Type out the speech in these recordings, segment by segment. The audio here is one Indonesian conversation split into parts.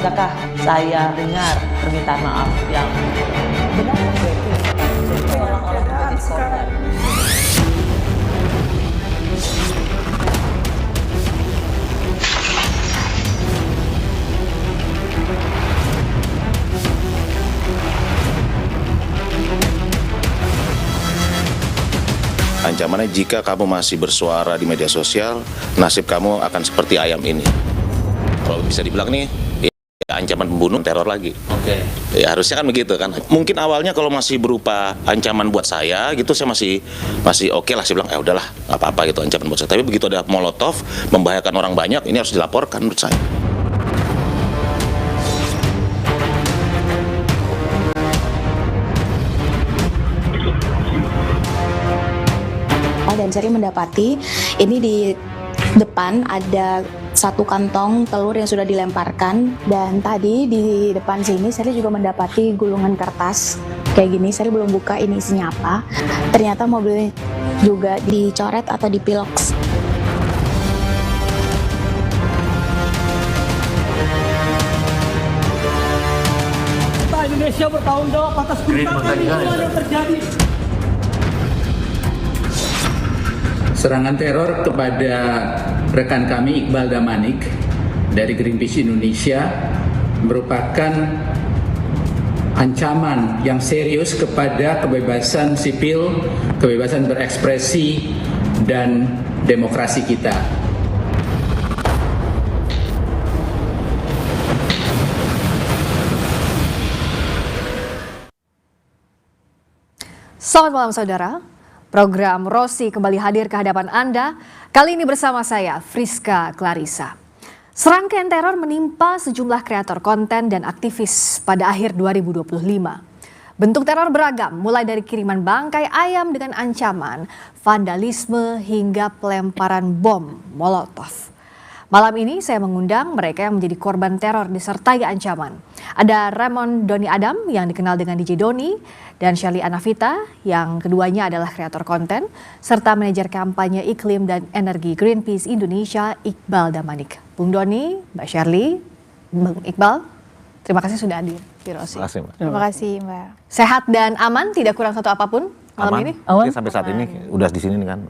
Bisakah saya dengar permintaan maaf yang benar berarti orang-orang menjadi korban? Ancamannya jika kamu masih bersuara di media sosial, nasib kamu akan seperti ayam ini. Kalau bisa dibilang nih, ya, ancaman pembunuh, teror lagi. Oke. Ya harusnya kan begitu kan. Mungkin awalnya kalau masih berupa ancaman buat saya gitu, saya masih oke lah. Saya bilang ya udahlah, nggak apa-apa gitu ancaman buat saya. Tapi begitu ada molotov membahayakan orang banyak, ini harus dilaporkan menurut saya. Dan saya mendapati ini di depan ada satu kantong telur yang sudah dilemparkan, dan tadi di depan sini saya juga mendapati gulungan kertas kayak gini. Saya belum buka ini isinya apa. Ternyata mobilnya juga dicoret atau dipilok. Indonesia bertanggung jawab atas kerusakan lingkungan yang terjadi. Serangan teror kepada rekan kami Iqbal Damanik dari Greenpeace Indonesia merupakan ancaman yang serius kepada kebebasan sipil, kebebasan berekspresi, dan demokrasi kita. Selamat malam saudara. Program Rosi kembali hadir ke hadapan Anda, kali ini bersama saya, Friska Clarissa. Serangkaian teror menimpa sejumlah kreator konten dan aktivis pada akhir 2025. Bentuk teror beragam, mulai dari kiriman bangkai ayam dengan ancaman, vandalisme, hingga pelemparan bom molotov. Malam ini saya mengundang mereka yang menjadi korban teror disertai ancaman. Ada Raymond Doni Adam yang dikenal dengan DJ Doni, dan Shirley Anavita yang keduanya adalah kreator konten, serta manajer kampanye iklim dan energi Greenpeace Indonesia Iqbal Damanik. Bung Doni, Mbak Shirley, Bung Iqbal, terima kasih sudah hadir di Rosi. Terima kasih Mbak. Sehat dan aman, tidak kurang satu apapun malam ini? Aman. Sampai saat ini udah di sini kan.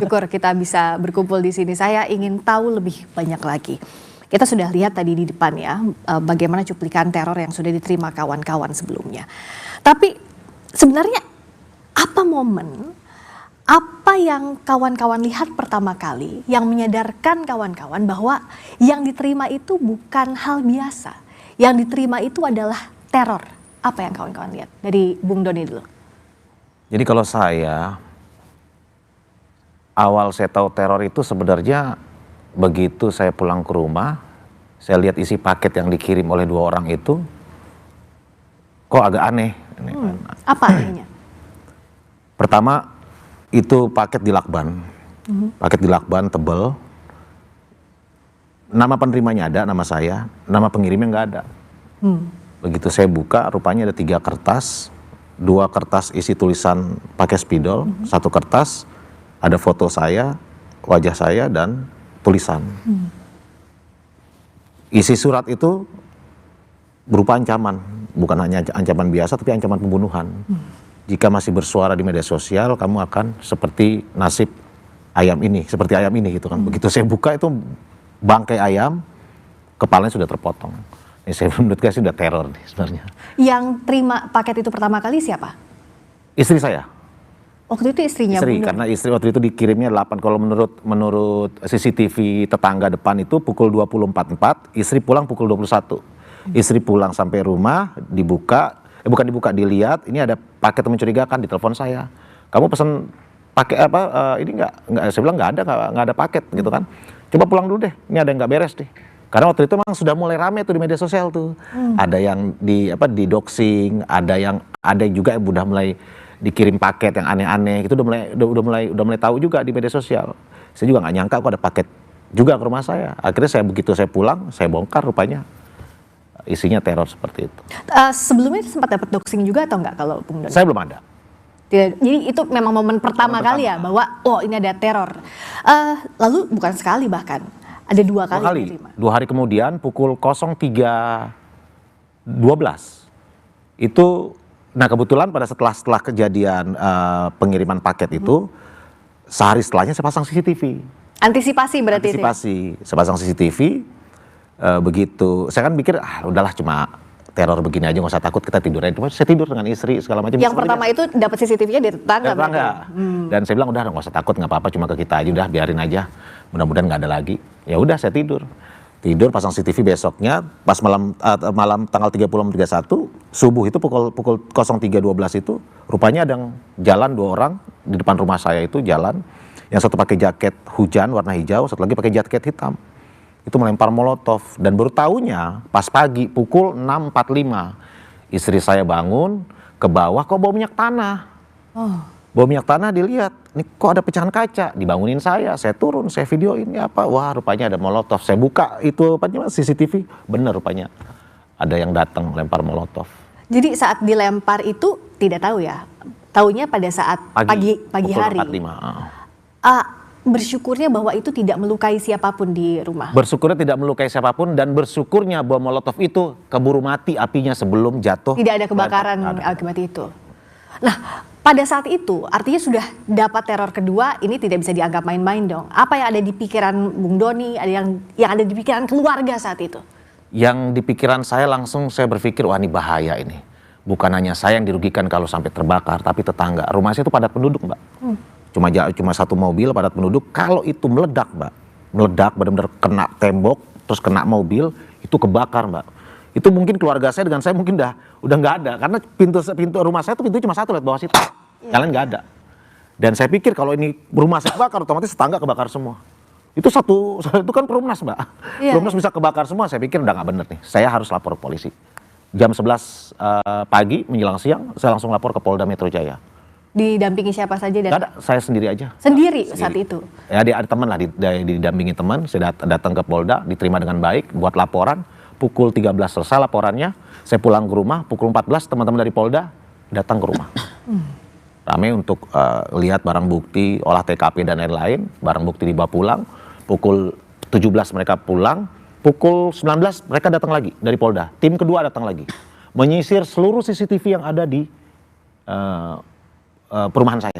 Syukur kita bisa berkumpul di sini. Saya ingin tahu lebih banyak lagi. Kita sudah lihat tadi di depan ya, bagaimana cuplikan teror yang sudah diterima kawan-kawan sebelumnya. Tapi sebenarnya apa momen, apa yang kawan-kawan lihat pertama kali yang menyadarkan kawan-kawan bahwa yang diterima itu bukan hal biasa. Yang diterima itu adalah teror. Apa yang kawan-kawan lihat? Dari Bung Doni dulu. Jadi kalau awal saya tahu teror itu sebenarnya begitu saya pulang ke rumah, saya lihat isi paket yang dikirim oleh 2 orang itu, kok agak aneh. Apa anehnya? Pertama, itu paket di lakban. Paket di lakban tebel. Nama penerimanya ada, nama saya. Nama pengirimnya nggak ada. Begitu saya buka, rupanya ada 3 kertas. 2 kertas isi tulisan pakai spidol. 1 kertas ada foto saya, wajah saya, dan tulisan. Isi surat itu berupa ancaman, bukan hanya ancaman biasa tapi ancaman pembunuhan. Jika masih bersuara di media sosial, kamu akan seperti nasib ayam ini, seperti ayam ini gitu kan. Begitu saya buka itu bangkai ayam, kepalanya sudah terpotong. Ini saya menurut saya sudah teror nih sebenarnya. Yang terima paket itu pertama kali siapa? Istri saya. Waktu itu istrinya. Istri, karena istri waktu itu dikirimnya 8, kalau menurut CCTV tetangga depan itu pukul 20.44, istri pulang pukul 21. Istri pulang sampai rumah, bukan dibuka, dilihat, ini ada paket mencurigakan, ditelepon saya. Kamu pesan pakai apa, ini enggak, saya bilang nggak ada paket gitu kan. Coba pulang dulu deh, ini ada yang nggak beres deh. Karena waktu itu memang sudah mulai rame tuh di media sosial tuh. Ada yang di doxing, ada yang juga yang udah mulai dikirim paket yang aneh-aneh, itu udah mulai tahu juga di media sosial. Saya juga nggak nyangka kok ada paket juga ke rumah saya. Akhirnya begitu saya pulang, saya bongkar rupanya isinya teror seperti itu. Sebelumnya sempat dapat doxing juga atau enggak kalau Bung Doni? Saya belum ada. Tidak, jadi itu memang momen pertama kali ya bahwa oh ini ada teror. Lalu bukan sekali bahkan Ada 2 kali menerima. 2 hari kemudian pukul 03.12 itu, nah kebetulan pada setelah kejadian pengiriman paket itu, sehari setelahnya saya pasang CCTV. Antisipasi berarti itu ya? Saya pasang CCTV, begitu, saya kan mikir, udahlah cuma teror begini aja, nggak usah takut, kita tidur aja. Saya tidur dengan istri segala macam. Yang pertama itu dapat CCTV-nya di tetangga. Dan saya bilang udah nggak usah takut, nggak apa-apa, cuma ke kita aja, udah biarin aja, mudah-mudahan nggak ada lagi. Ya udah saya tidur pasang CCTV. Besoknya pas malam tanggal 30/31 subuh itu pukul 03.12 itu rupanya ada yang jalan 2 orang di depan rumah saya itu jalan, yang satu pakai jaket hujan warna hijau, satu lagi pakai jaket hitam. Itu melempar molotov, dan baru tahunya pas pagi pukul 6.45 istri saya bangun ke bawah, kok bau minyak tanah. Bau minyak tanah, dilihat, ini kok ada pecahan kaca, dibangunin saya turun, saya videoin, ini apa, wah rupanya ada molotov. Saya buka itu CCTV, bener rupanya ada yang datang lempar molotov. Jadi saat dilempar itu tidak tahu ya, taunya pada saat pagi hari. 4.5. Bersyukurnya bahwa itu tidak melukai siapapun di rumah. Bersyukurnya tidak melukai siapapun, dan bersyukurnya bom molotov itu keburu mati apinya sebelum jatuh. Tidak ada kebakaran akibat itu. Nah, pada saat itu artinya sudah dapat teror kedua, ini tidak bisa dianggap main-main dong. Apa yang ada di pikiran Bung Doni, ada yang ada di pikiran keluarga saat itu? Yang di pikiran saya langsung saya berpikir, wah ini bahaya ini. Bukan hanya saya yang dirugikan kalau sampai terbakar, tapi tetangga. Rumah saya itu padat penduduk, Mbak. Cuma satu mobil padat penduduk. Kalau itu meledak, Mbak, meledak benar-benar kena tembok, terus kena mobil, itu kebakar, Mbak. Itu mungkin keluarga saya dengan saya mungkin udah nggak ada, karena pintu rumah saya itu pintunya cuma satu, lihat bawah situ, yang lain nggak ada. Dan saya pikir kalau ini rumah saya kebakar, otomatis tetangga kebakar semua. Itu itu kan Perumnas, Mbak. Perumnas bisa kebakar semua. Saya pikir udah nggak bener nih, saya harus lapor polisi. Jam 11 pagi menjelang siang, saya langsung lapor ke Polda Metro Jaya. Didampingi siapa saja? Gak ada, saya sendiri aja. Sendiri saat itu? Ya ada teman lah, didampingi teman. Saya datang ke Polda, diterima dengan baik, buat laporan. Pukul 13 selesai laporannya, saya pulang ke rumah. Pukul 14 teman-teman dari Polda datang ke rumah. Rame untuk lihat barang bukti, olah TKP dan lain-lain. Barang bukti dibawa pulang. Pukul 17 mereka pulang. Pukul 19 mereka datang lagi dari Polda. Tim kedua datang lagi, menyisir seluruh CCTV yang ada di perumahan saya.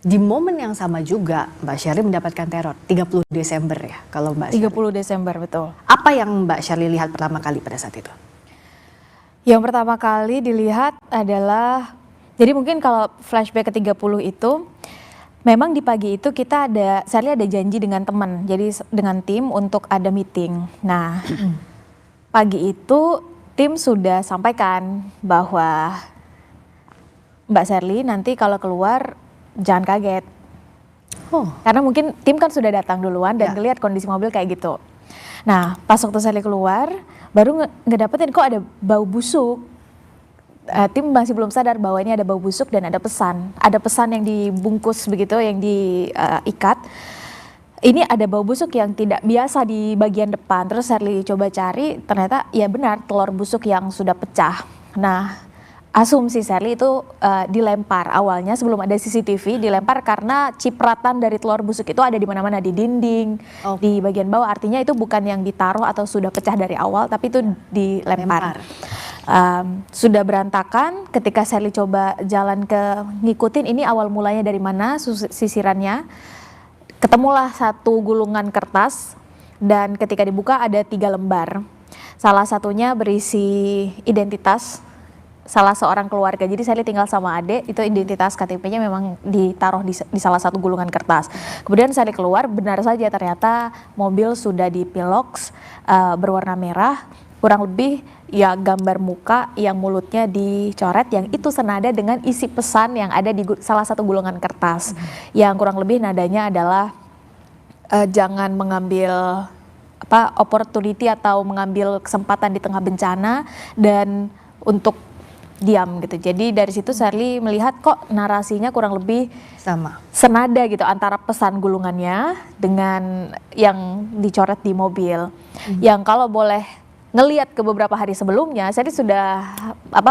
Di momen yang sama juga Mbak Syarli mendapatkan teror 30 Desember ya, kalau Mbak Syarli. 30 Desember, betul. Apa yang Mbak Syarli lihat pertama kali pada saat itu? Yang pertama kali dilihat adalah, jadi mungkin kalau flashback ke 30 itu, memang di pagi itu Syarli ada janji dengan teman, jadi dengan tim untuk ada meeting. Nah, pagi itu tim sudah sampaikan bahwa Mbak Syarli nanti kalau keluar jangan kaget. Karena mungkin tim kan sudah datang duluan dan ngelihat kondisi mobil kayak gitu. Nah, pas waktu Syarli keluar, baru ngedapetin kok ada bau busuk. Tim masih belum sadar bahwa ini ada bau busuk dan ada pesan. Ada pesan yang dibungkus begitu, yang diikat. Ini ada bau busuk yang tidak biasa di bagian depan. Terus Syarli coba cari, ternyata ya benar telur busuk yang sudah pecah. Nah, asumsi Syarli itu dilempar awalnya sebelum ada CCTV, dilempar karena cipratan dari telur busuk itu ada di mana-mana, di dinding, di bagian bawah. Artinya itu bukan yang ditaruh atau sudah pecah dari awal, tapi itu dilempar. Sudah berantakan ketika Syarli coba jalan ngikutin ini awal mulanya dari mana sisirannya. Ketemulah satu gulungan kertas dan ketika dibuka ada 3 lembar. Salah satunya berisi identitas salah seorang keluarga. Jadi Syarli tinggal sama adik, itu identitas KTP-nya memang ditaruh di salah satu gulungan kertas. Kemudian Syarli keluar, benar saja ternyata mobil sudah dipiloks berwarna merah, kurang lebih ya gambar muka yang mulutnya dicoret, yang itu senada dengan isi pesan yang ada di salah satu gulungan kertas. Yang kurang lebih nadanya adalah jangan mengambil opportunity atau mengambil kesempatan di tengah bencana dan untuk diam gitu. Jadi dari situ Syarli melihat kok narasinya kurang lebih sama, senada gitu antara pesan gulungannya dengan yang dicoret di mobil. Yang kalau boleh ngelihat ke beberapa hari sebelumnya, saya sudah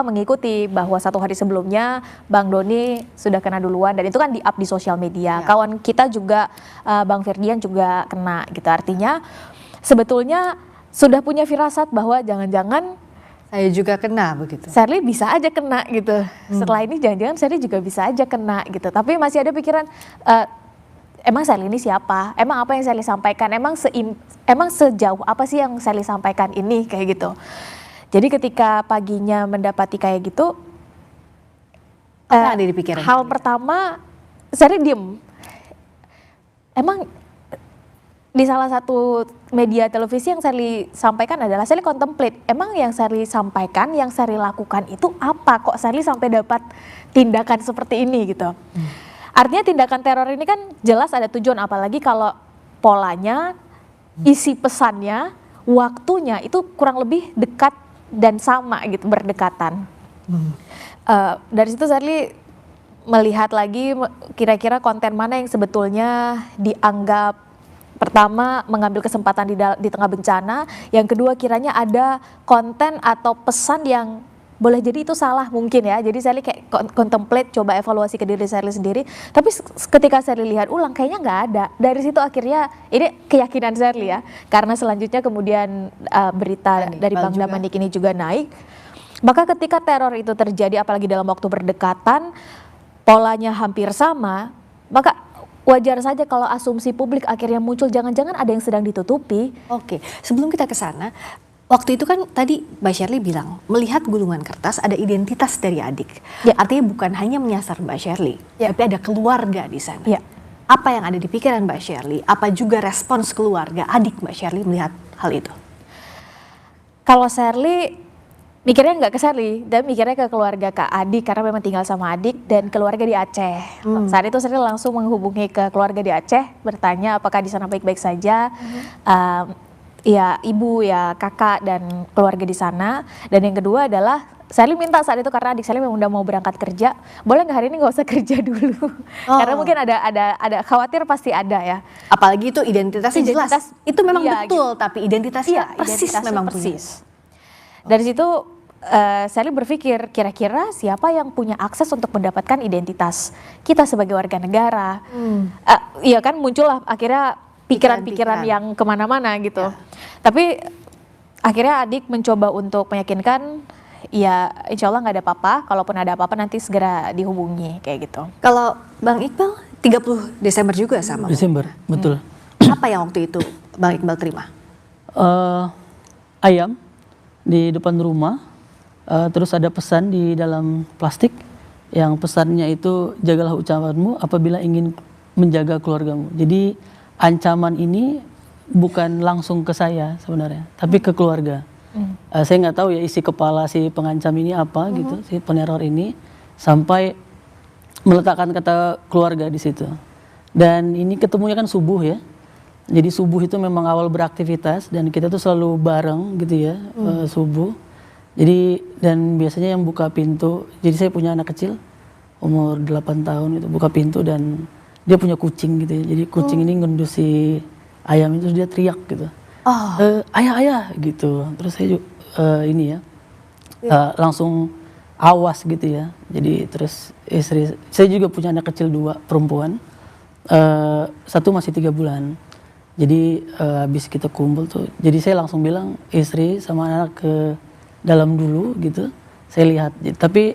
mengikuti bahwa 1 hari sebelumnya Bang Doni sudah kena duluan dan itu kan di-up di sosial media. Kawan kita juga Bang Ferdian juga kena gitu. Artinya sebetulnya sudah punya firasat bahwa jangan-jangan Saya juga kena begitu. Sherly bisa aja kena gitu. Setelah ini jangan-jangan Sherly juga bisa aja kena gitu. Tapi masih ada pikiran emang Sherly ini siapa? Emang apa yang Sherly sampaikan? Emang sejauh apa sih yang Sherly sampaikan ini kayak gitu. Jadi ketika paginya mendapati kayak gitu, Apa yang ada di pikiran hal Sherly? pertama Sherly diem. Emang di salah satu media televisi yang Sherly sampaikan adalah Sherly contemplate. Emang yang Sherly sampaikan, yang Sherly lakukan itu apa? Kok Sherly sampai dapat tindakan seperti ini gitu? Artinya tindakan teror ini kan jelas ada tujuan, apalagi kalau polanya, isi pesannya, waktunya itu kurang lebih dekat dan sama gitu, berdekatan. Dari situ Sherly melihat lagi kira-kira konten mana yang sebetulnya dianggap pertama mengambil kesempatan di tengah bencana, yang kedua kiranya ada konten atau pesan yang boleh jadi itu salah mungkin ya. Jadi Sherly kayak contemplate, coba evaluasi ke diri Sherly sendiri. Tapi ketika Sherly lihat ulang kayaknya nggak ada. Dari situ akhirnya ini keyakinan Sherly ya. Karena selanjutnya kemudian berita dari Bang Damanik ini juga naik. Maka ketika teror itu terjadi apalagi dalam waktu berdekatan, polanya hampir sama, maka wajar saja kalau asumsi publik akhirnya muncul jangan-jangan ada yang sedang ditutupi. Oke, sebelum kita ke sana, waktu itu kan tadi Mbak Sherly bilang melihat gulungan kertas ada identitas dari adik. Ya. Artinya bukan hanya menyasar Mbak Sherly, tapi ada keluarga di sana. Ya. Apa yang ada di pikiran Mbak Sherly? Apa juga respons keluarga adik Mbak Sherly melihat hal itu? Kalau Sherly mikirnya nggak ke Sherly, dan mikirnya ke keluarga Kak Adik karena memang tinggal sama adik dan keluarga di Aceh. Saat itu Sherly langsung menghubungi ke keluarga di Aceh, bertanya apakah di sana baik-baik saja. Ya ibu, ya kakak dan keluarga di sana. Dan yang kedua adalah Sherly minta saat itu karena adik Sherly memang udah mau berangkat kerja, boleh nggak hari ini nggak usah kerja dulu? Karena mungkin ada khawatir pasti ada ya. Apalagi itu identitasnya jelas. Itu memang Iya, betul, tapi identitasnya persis identitasnya memang persis. Dari situ Sherly berpikir kira-kira siapa yang punya akses untuk mendapatkan identitas kita sebagai warga negara. Iya kan muncullah akhirnya pikiran-pikiran yang kemana-mana gitu. Tapi akhirnya adik mencoba untuk meyakinkan ya insya Allah nggak ada apa-apa, kalaupun ada apa-apa nanti segera dihubungi kayak gitu. Kalau Bang Iqbal 30 Desember juga sama. Desember, betul. Apa yang waktu itu Bang Iqbal terima? Ayam di depan rumah, terus ada pesan di dalam plastik yang pesannya itu jagalah ucapanmu apabila ingin menjaga keluargamu. Jadi ancaman ini bukan langsung ke saya sebenarnya, tapi ke keluarga. Saya nggak tahu ya isi kepala si pengancam ini apa gitu, si peneror ini sampai meletakkan kata keluarga di situ. Dan ini ketemunya kan subuh ya. Jadi subuh itu memang awal beraktivitas dan kita tuh selalu bareng gitu ya subuh. Jadi dan biasanya yang buka pintu, jadi saya punya anak kecil umur 8 tahun itu buka pintu dan dia punya kucing gitu ya. Jadi kucing ini ngendus si ayam itu dia teriak gitu. Ayah gitu. Terus saya juga ini ya langsung awas gitu ya. Jadi terus istri saya juga punya anak kecil 2 perempuan. Satu masih 3 bulan. Jadi habis kita kumpul tuh, jadi saya langsung bilang istri sama anak ke dalam dulu gitu. Saya lihat, tapi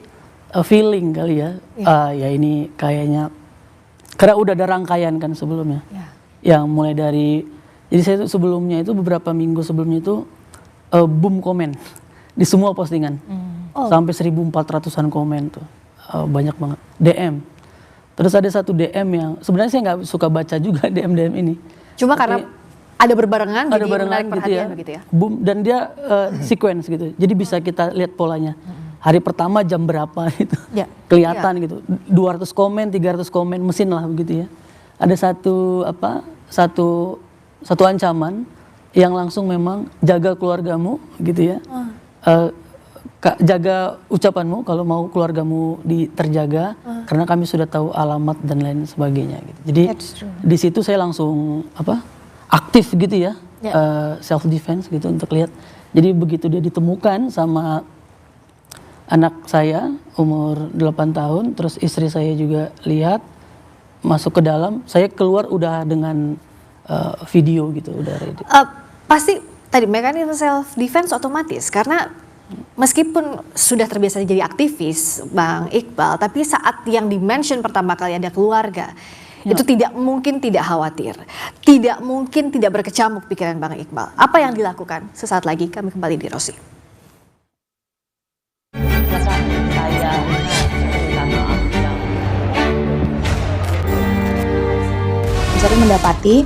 feeling kali ya, ya ini kayaknya karena udah ada rangkaian kan sebelumnya, yang mulai dari, jadi saya tuh sebelumnya itu beberapa minggu sebelumnya itu boom komen di semua postingan, sampai 1.400-an komen tuh, banyak banget DM. Terus ada satu DM yang sebenarnya saya nggak suka baca juga DM ini. Cuma karena ada berbarengan, ada jadi barengan menarik perhatian begitu ya. Boom, dan dia sequence gitu. Jadi bisa kita lihat polanya. Hari pertama jam berapa gitu. Kelihatan gitu. 200 komen, 300 komen, mesin lah begitu ya. Ada satu ancaman yang langsung memang jaga keluargamu gitu ya. Jaga ucapanmu kalau mau keluargamu terjaga karena kami sudah tahu alamat dan lain sebagainya gitu. Jadi di situ saya langsung aktif gitu ya, self defense gitu untuk lihat Jadi begitu dia ditemukan sama anak saya umur 8 tahun, terus istri saya juga lihat masuk ke dalam, saya keluar udah dengan video gitu, udah ready. Pasti tadi mekanisme self defense otomatis karena meskipun sudah terbiasa jadi aktivis Bang Iqbal, tapi saat yang dimention pertama kali ada keluarga, itu tidak mungkin tidak khawatir, tidak mungkin tidak berkecamuk pikiran Bang Iqbal. Apa yang dilakukan? Sesaat lagi kami kembali di Rosi. Saya permintaan maaf yang Jadi mendapati